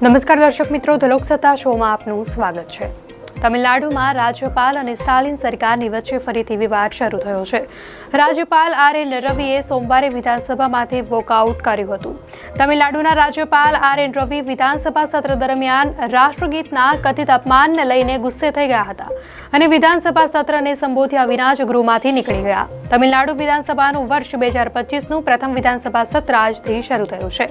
નમસ્કાર દર્શક મિત્રો, ધ લોકસત્તા શોમાં આપનું સ્વાગત છે। તમિલનાડુમાં રાજ્યપાલ અને સ્ટાલિન સરકારની વચ્ચે ફરીથી વિવાદ શરૂ થયો છે। રાજ્યપાલ આર.એન. રવિએ સોમવારે વિધાનસભામાંથી વોકઆઉટ કર્યું હતું। તમિલનાડુના રાજ્યપાલ આર.એન. રવિ વિધાનસભા સત્ર દરમિયાન રાષ્ટ્રગીતના કથિત અપમાનને લઈને ગુસ્સે થઈ ગયા હતા અને વિધાનસભા સત્રને સંબોધ્યા વિના જ ગૃહમાંથી નીકળી ગયા। તમિલનાડુ વિધાનસભાનું વર્ષ 2025નું પ્રથમ વિધાનસભા સત્ર આજથી શરૂ થયું છે।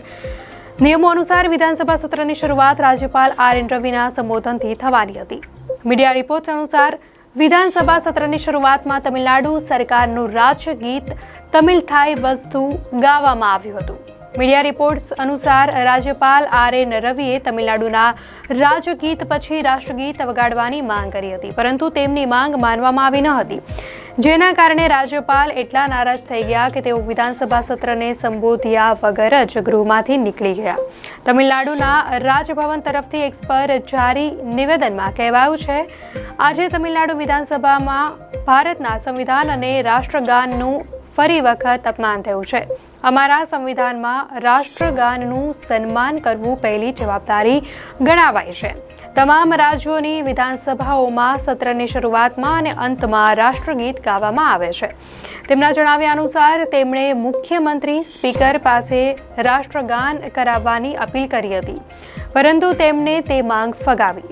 નિયમો અનુસાર વિધાનસભા સત્રની શરૂઆત રાજ્યપાલ આર.એન. રવિના સંબોધનથી થવાની હતી। મીડિયા રિપોર્ટ્સ અનુસાર વિધાનસભા સત્રની શરૂઆતમાં તમિલનાડુ સરકારનું રાજ્ય ગીત તમિલ થાઈ વસ્તુ ગાવામાં આવ્યું હતું। મીડિયા રિપોર્ટ્સ અનુસાર રાજ્યપાલ આર.એન. રવિએ તમિલનાડુના રાજ્ય ગીત પછી રાષ્ટ્રગીત વગાડવાની માંગ કરી હતી, પરંતુ તેમની માંગ માનવામાં આવી ન હતી, જેના કારણે રાજ્યપાલ એટલા નારાજ થઈ ગયા કે તેઓ વિધાનસભા સત્રને સંબોધ્યા વગર જ ગૃહમાંથી નીકળી ગયા। તમિલનાડુના રાજભવન તરફથી એક્સ પર જારી નિવેદનમાં કહેવાયું છે, આજે તમિલનાડુ વિધાનસભામાં ભારતના સંવિધાન અને રાષ્ટ્રગાનનું ફરી વખત અપમાન થયું છે। અમારા સંવિધાનમાં રાષ્ટ્રગાનનું સન્માન કરવું પહેલી જવાબદારી ગણાવાય છે। તમામ રાજ્યોની વિધાનસભાઓમાં સત્રની શરૂઆતમાં અને અંતમાં રાષ્ટ્રગીત ગાવામાં આવે છે। તેમના જણાવ્યા અનુસાર તેમણે મુખ્યમંત્રી સ્પીકર પાસે રાષ્ટ્રગાન કરાવવાની અપીલ કરી હતી, પરંતુ તેમણે તે માંગ ફગાવી।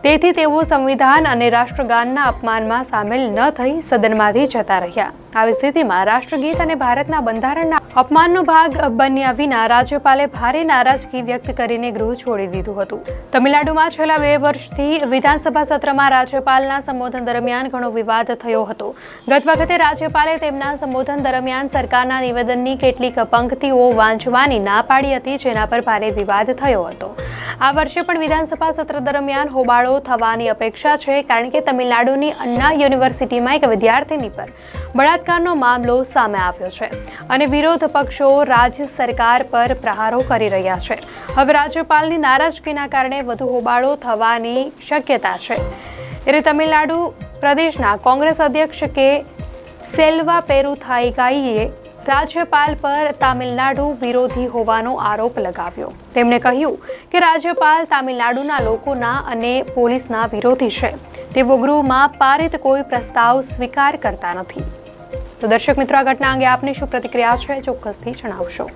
તેથી તેઓ સંવિધાન અને રાષ્ટ્રગાનના અપમાનમાં સામેલ ન થઈ સદનમાંથી જતા રહ્યા। આવી સ્થિતિમાં રાષ્ટ્રગીત અને ભારતના બંધારણના અપમાનનો ભાગ બન્યા વિના રાજ્યપાલે ભારે નારાજગી વ્યક્ત કરીને ગૃહ છોડી દીધું હતું। તમિલનાડુમાં છેલ્લા 2 વર્ષથી વિધાનસભા સત્રમાં રાજ્યપાલના સંબોધન દરમિયાન ઘણો વિવાદ થયો હતો। ગત વખતે રાજ્યપાલે તેમના સંબોધન દરમિયાન સરકારના નિવેદનની કેટલીક પંક્તિઓ વાંચવાની ના પાડી હતી, જેના પર ભારે વિવાદ થયો હતો। આ વર્ષે પણ વિધાનસભા સત્ર દરમિયાન હોબાળો થવાની અપેક્ષા છે, કારણ કે તમિલનાડુની અન્ના યુનિવર્સિટીમાં એક વિદ્યાર્થીની પર બળાત્કારનો મામલો સામે આવ્યો છે અને વિરોધ પક્ષો રાજ્ય સરકાર પર પ્રહારો કરી રહ્યા છે। હવે રાજ્યપાલની નારાજગીના કારણે વધુ હોબાળો થવાની શક્યતા છે। ત્યારે તમિલનાડુ પ્રદેશના કોંગ્રેસ અધ્યક્ષ કે સેલ્વા પેરુથાઈગાઈએ રાજ્યપાલ પર તામિલનાડુ વિરોધી હોવાનો આરોપ લગાવ્યો। તેમણે કહ્યું કે રાજ્યપાલ તામિલનાડુના લોકોના અને પોલીસના વિરોધી છે। તેઓ ગૃહમાં પારિત કોઈ પ્રસ્તાવ સ્વીકાર કરતા નથી। તો દર્શક મિત્રો, આ ઘટના અંગે આપની શું પ્રતિક્રિયા છે, ચોક્કસથી જણાવશો।